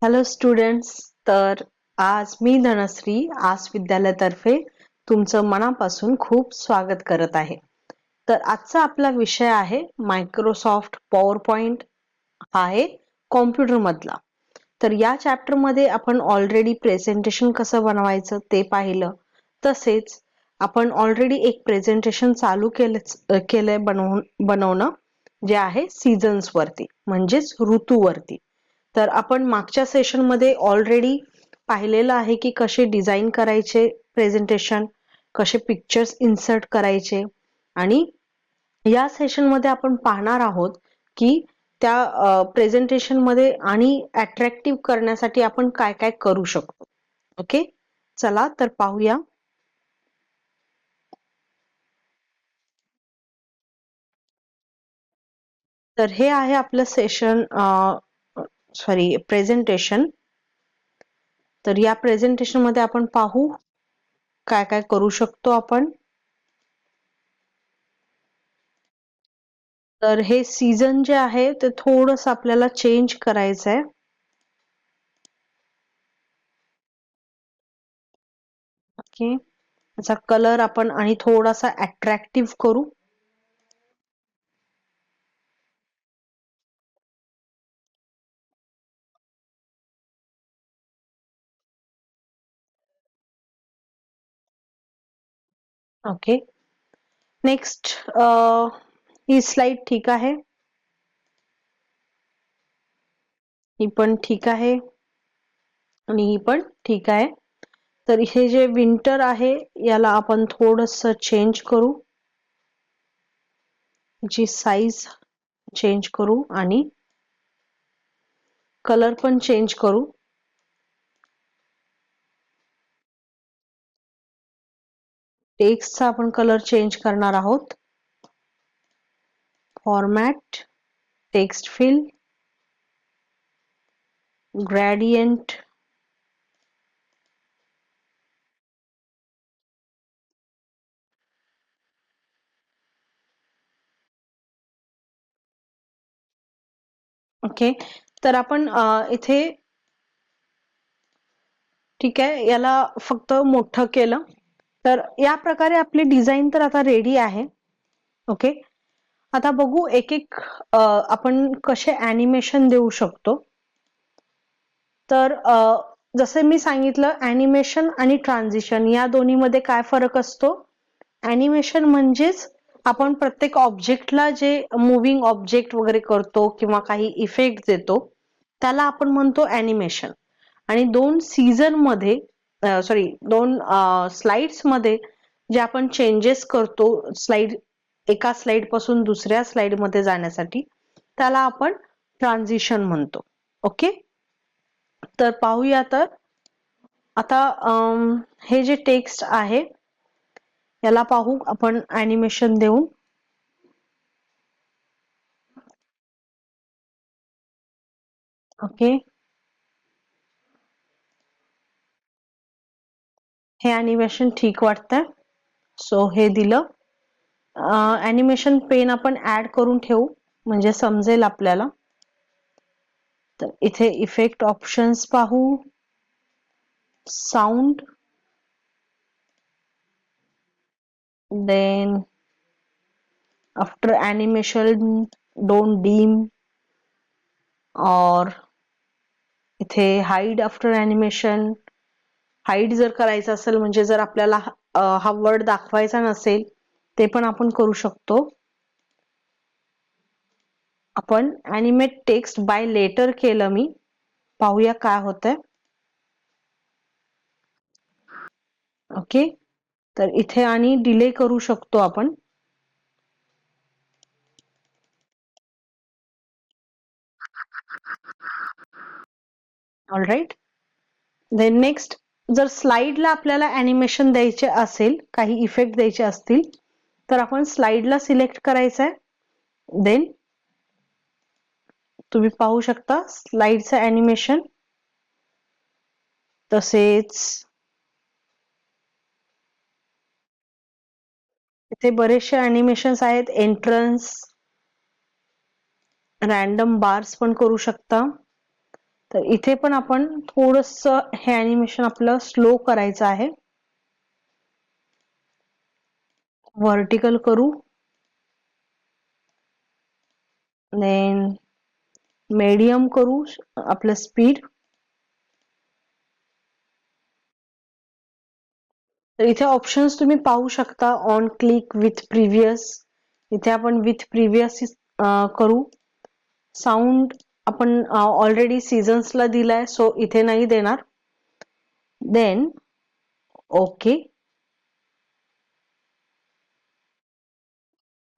Hello students. तर आज मी धनश्री आस विद्यालयातर्फे तुमचं मनापासून खूप स्वागत करत आहे. तर आजचा आपला विषय आहे मायक्रोसॉफ्ट पॉवर पॉइंट हा आहे कॉम्प्युटर मधला. तर या चॅप्टर मध्ये आपण ऑलरेडी प्रेझेंटेशन कसं बनवायचं ते पाहिलं. तसेच आपण ऑलरेडी एक प्रेझेंटेशन चालू केलंय बनवणं जे आहे सीझन्स वरती म्हणजेच ऋतूवरती. तर आपण मागच्या सेशन मध्ये ऑलरेडी पाहिलेलं आहे की कसे डिझाईन करायचे प्रेझेंटेशन, कसे पिक्चर्स इन्सर्ट करायचे, आणि या सेशन मध्ये आपण पाहणार आहोत की त्या प्रेझेंटेशन मध्ये आणि अट्रॅक्टिव्ह करण्यासाठी आपण काय काय करू शकतो. ओके, चला तर पाहूया. तर हे आहे आपलं सेशन, प्रेझेंटेशन. तर या प्रेझेंटेशन मध्ये आपण पाहू काय काय करू शकतो आपण. तर हे सीझन जे आहे ते थोडंसं आपल्याला चेंज करायचं आहे. ओके, याचा कलर आपण आणि थोडासा अट्रॅक्टिव्ह करू. ओके, नेक्स्ट ही स्लाइड ठीक आहे, ही पण ठीक आहे, आणि ही पण ठीक आहे. तर हे जे विंटर आहे याला आपण थोडस चेंज करू, जी साईज चेंज करू आणि कलर पण चेंज करू. टेक्स्टचा आपण कलर चेंज करणार आहोत. Format, text fill, gradient, okay. तर आपण इथे ठीक आहे, याला फक्त मोठं केलं. तर या प्रकारे आपली डिझाईन तर आता रेडी आहे. ओके, आता बघू एक एक आपण कसे ॲनिमेशन देऊ शकतो. तर जसे मी सांगितलं, ॲनिमेशन आणि ट्रान्झिशन या दोन्हीमध्ये काय फरक असतो. ॲनिमेशन म्हणजेच आपण प्रत्येक ऑब्जेक्टला जे मुव्हिंग ऑब्जेक्ट वगैरे करतो किंवा काही इफेक्ट देतो त्याला आपण म्हणतो ॲनिमेशन. आणि दोन सीझन मध्ये दोन स्लाइड्स मध्ये जे आपण चेंजेस करतो एका स्लाइड पासून दुसऱ्या स्लाइड मध्ये जाण्यासाठी, त्याला आपण ट्रान्झिशन म्हणतो. ओके, तर पाहूया. तर आता हे जे टेक्स्ट आहे याला पाहू आपण ॲनिमेशन देऊन. ओके, हे ॲनिमेशन ठीक वाटतंय, सो हे दिलं. ॲनिमेशन पेन आपण ऍड करून ठेवू म्हणजे समजेल आपल्याला. तर इथे इफेक्ट ऑप्शन्स पाहू, sound, then after animation don't dim, or इथे हाईड आफ्टर ॲनिमेशन. हाईड जर करायचं असेल म्हणजे जर आपल्याला हा वर्ड दाखवायचा नसेल ते पण आपण करू शकतो. आपण ॲनिमेट टेक्स्ट बाय लेटर केलं मी, पाहूया काय होतंय. ओके, तर इथे आणि डिले करू शकतो आपण. ऑलराईट, देन नेक्स्ट, जर स्लाइडला आपल्याला ॲनिमेशन द्यायचे असेल, काही इफेक्ट द्यायचे असतील, तर आपण स्लाइडला सिलेक्ट करायचं आहे. देन तुम्ही पाहू शकता स्लाइडचं ॲनिमेशन. तसेच इथे बरेचसे ॲनिमेशन्स आहेत. एंट्रन्स, रॅन्डम बार्स पण करू शकता. तर इथे पण आपण थोडस हे ॲनिमेशन आपलं स्लो करायचं आहे. व्हर्टिकल करू, देन मीडियम करू आपलं स्पीड. तर इथे ऑप्शन्स तुम्ही पाहू शकता. On click, with previous. इथे आपण विथ प्रिव्हियस करू. साऊंड आपण ऑलरेडी सीझन्सला दिलाय, सो इथे नाही देणार. Then okay.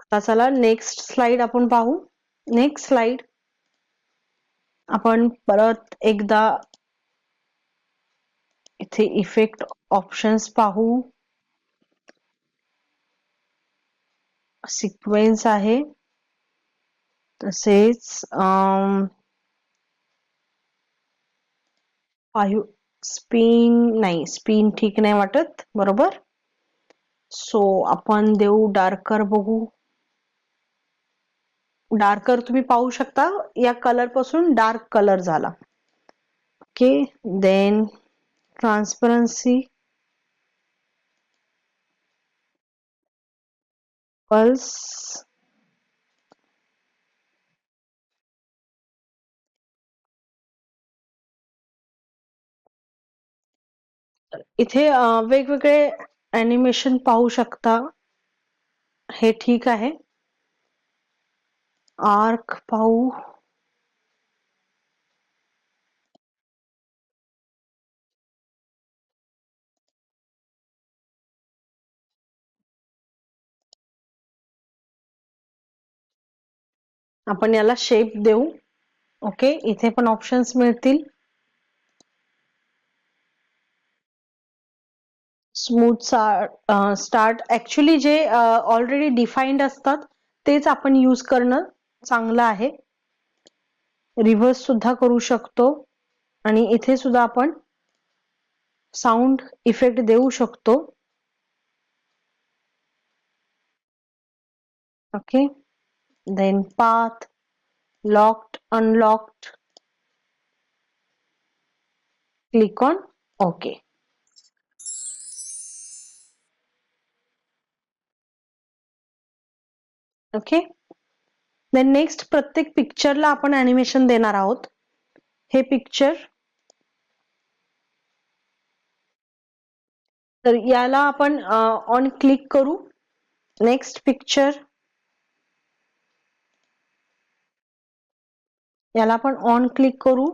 आता चला नेक्स्ट स्लाइड आपण पाहू. नेक्स्ट स्लाइड आपण परत एकदा इथे इफेक्ट ऑप्शन्स पाहू. सिक्वेन्स आहे, तसेच स्पिन नाही, स्पिन ठीक नाही वाटत, बरोबर. सो आपण देऊ डार्कर. बघू, डार्कर तुम्ही पाहू शकता या कलर पासून डार्क कलर झाला. ओके. देन ट्रान्सपरन्सी, पल्स, इथे वेगवेगळे ॲनिमेशन पाहू शकता. हे ठीक आहे. आर्क पाहू. आपण याला शेप देऊ. ओके. इथे पण ऑप्शन्स मिळतील. Smooth start. ऍक्च्युली जे ऑलरेडी डिफाईन्ड असतात तेच आपण यूज करणं चांगलं आहे. रिव्हर्स सुद्धा करू शकतो आणि इथे सुद्धा आपण साऊंड इफेक्ट देऊ शकतो. Okay. Then path, locked, unlocked, click on okay. Okay. Then next प्रत्येक पिक्चरला आपण ॲनिमेशन देणार आहोत. हे पिक्चर, तर याला आपण ऑन क्लिक करू. नेक्स्ट पिक्चर, याला आपण ऑन क्लिक करू.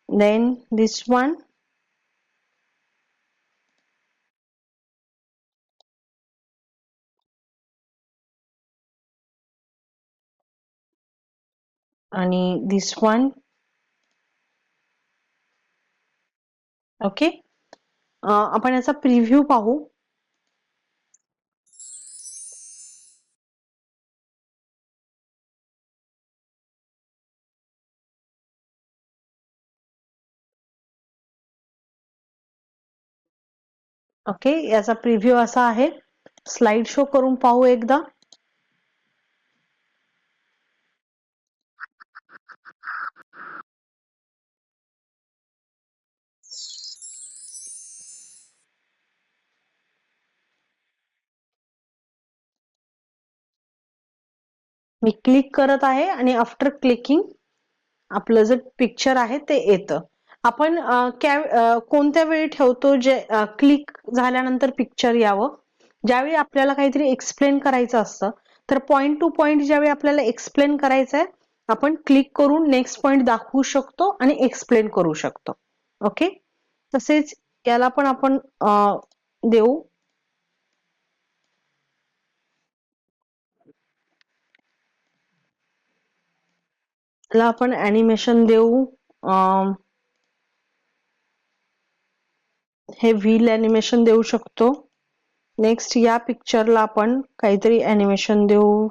देन दिस वन, आणि दिस वन. ओके. आपण याचा प्रिव्ह्यू पाहू. ओके. याचा प्रिव्ह्यू असा आहे. स्लाइड शो करून पाहू एकदा. मी क्लिक करत आहे आणि आफ्टर क्लिकिंग आपलं जे पिक्चर आहे ते येतं. आपण कोणत्या वेळी ठेवतो जे क्लिक झाल्यानंतर पिक्चर यावं? ज्यावेळी आपल्याला काहीतरी एक्सप्लेन करायचं असतं, तर पॉइंट टू पॉइंट ज्यावेळी आपल्याला एक्सप्लेन करायचं आहे, आपण क्लिक करून नेक्स्ट पॉइंट दाखवू शकतो आणि एक्सप्लेन करू शकतो. ओके. तसेच याला पण आपण देऊ. याला आपण ॲनिमेशन देऊ. हे व्हील ॲनिमेशन देऊ शकतो. नेक्स्ट या पिक्चरला आपण काहीतरी ॲनिमेशन देऊ.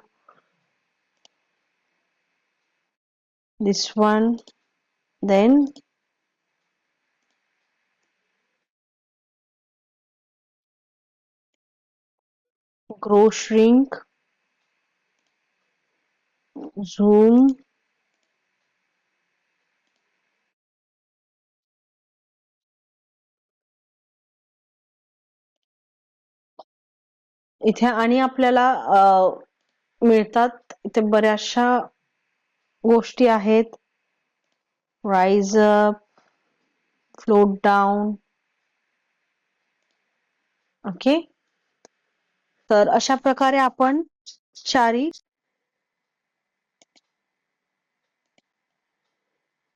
This one. Then grow, shrink, zoom, इथे आणि आपल्याला मिळतात इथे बऱ्याचशा गोष्टी आहेत. Rise up, float down. Okay, तर अशा प्रकारे आपण चारी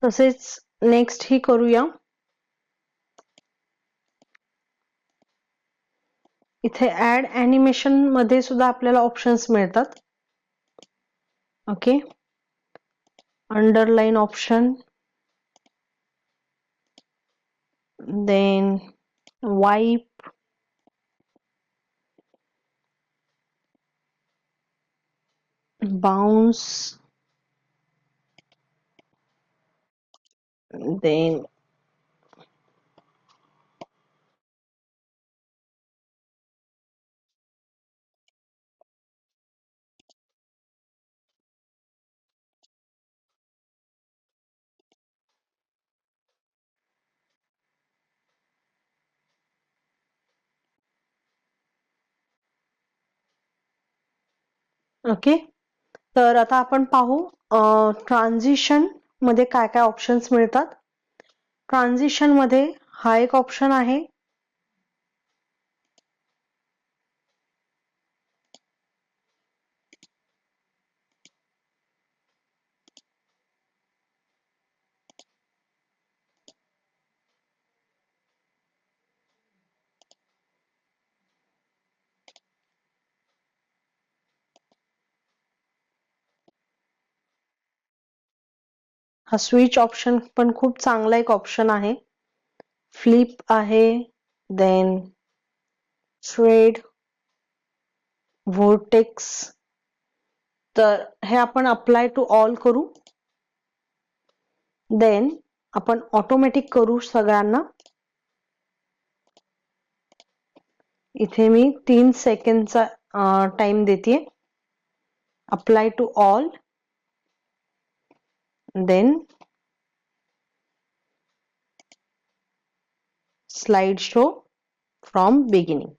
तसेच नेक्स्ट ही करूया. इथे ऍड ॲनिमेशन मध्ये सुद्धा आपल्याला ऑप्शन्स मिळतात. Okay, underline option, then wipe, bounce, then okay. तर आता आपण पाहू ट्रान्झिशन मध्ये काय काय ऑप्शन्स मिळतात. ट्रान्झिशन मध्ये हा एक ऑप्शन आहे. हा स्विच ऑप्शन पण खूप चांगला एक ऑप्शन आहे. फ्लिप आहे, देन थ्रेड, व्होर्टेक्स. तर हे आपण अप्लाय टू ऑल करू, देन आपण ऑटोमॅटिक करू सगळ्यांना. इथे मी 3 सेकंडचा टाइम देते. Apply to all, then slide show from beginning.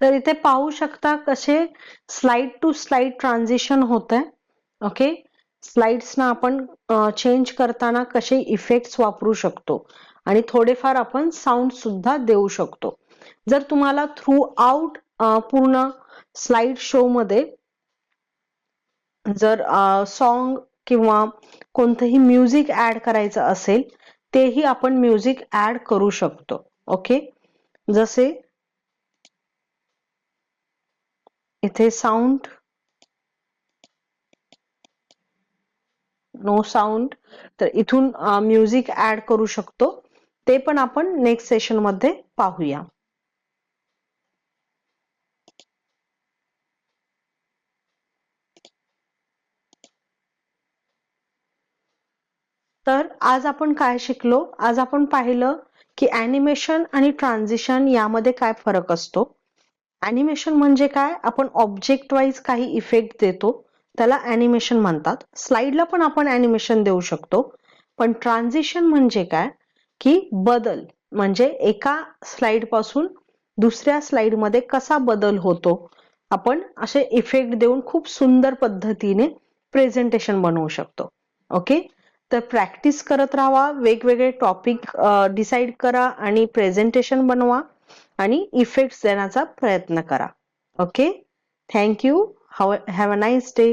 तर इथे पाहू शकता कसे स्लाइड टू स्लाइड ट्रान्झिशन होत आहे. ओके, स्लाइड्स ना आपण चेंज करताना कसे इफेक्ट्स वापरू शकतो आणि थोडेफार आपण साऊंड सुद्धा देऊ शकतो. जर तुम्हाला थ्रू आउट पूर्ण स्लाइड शो मध्ये जर सॉन्ग किंवा कोणतंही म्युझिक ऍड करायचं असेल, तेही आपण म्युझिक ऍड करू शकतो. ओके, जसे इथे साऊंड, नो साऊंड, तर इथून म्युझिक ऍड करू शकतो. ते पण आपण नेक्स्ट सेशन मध्ये पाहूया. तर आज आपण काय शिकलो? आज आपण पाहिलं की ॲनिमेशन आणि ट्रान्झिशन यामध्ये काय फरक असतो. ॲनिमेशन म्हणजे काय? आपण ऑब्जेक्ट वाईज काही इफेक्ट देतो, त्याला ॲनिमेशन म्हणतात. स्लाइडला पण आपण ॲनिमेशन देऊ शकतो. पण ट्रान्झिशन म्हणजे काय की बदल, म्हणजे एका स्लाइड पासून दुसऱ्या स्लाइड मध्ये कसा बदल होतो, आपण असे इफेक्ट देऊन खूप सुंदर पद्धतीने प्रेझेंटेशन बनवू शकतो. ओके, तर प्रॅक्टिस करत राहा, वेगवेगळे टॉपिक डिसाईड करा आणि प्रेझेंटेशन बनवा आणि इफेक्ट्स देण्याचा प्रयत्न करा. Okay, thank you. Have a nice day.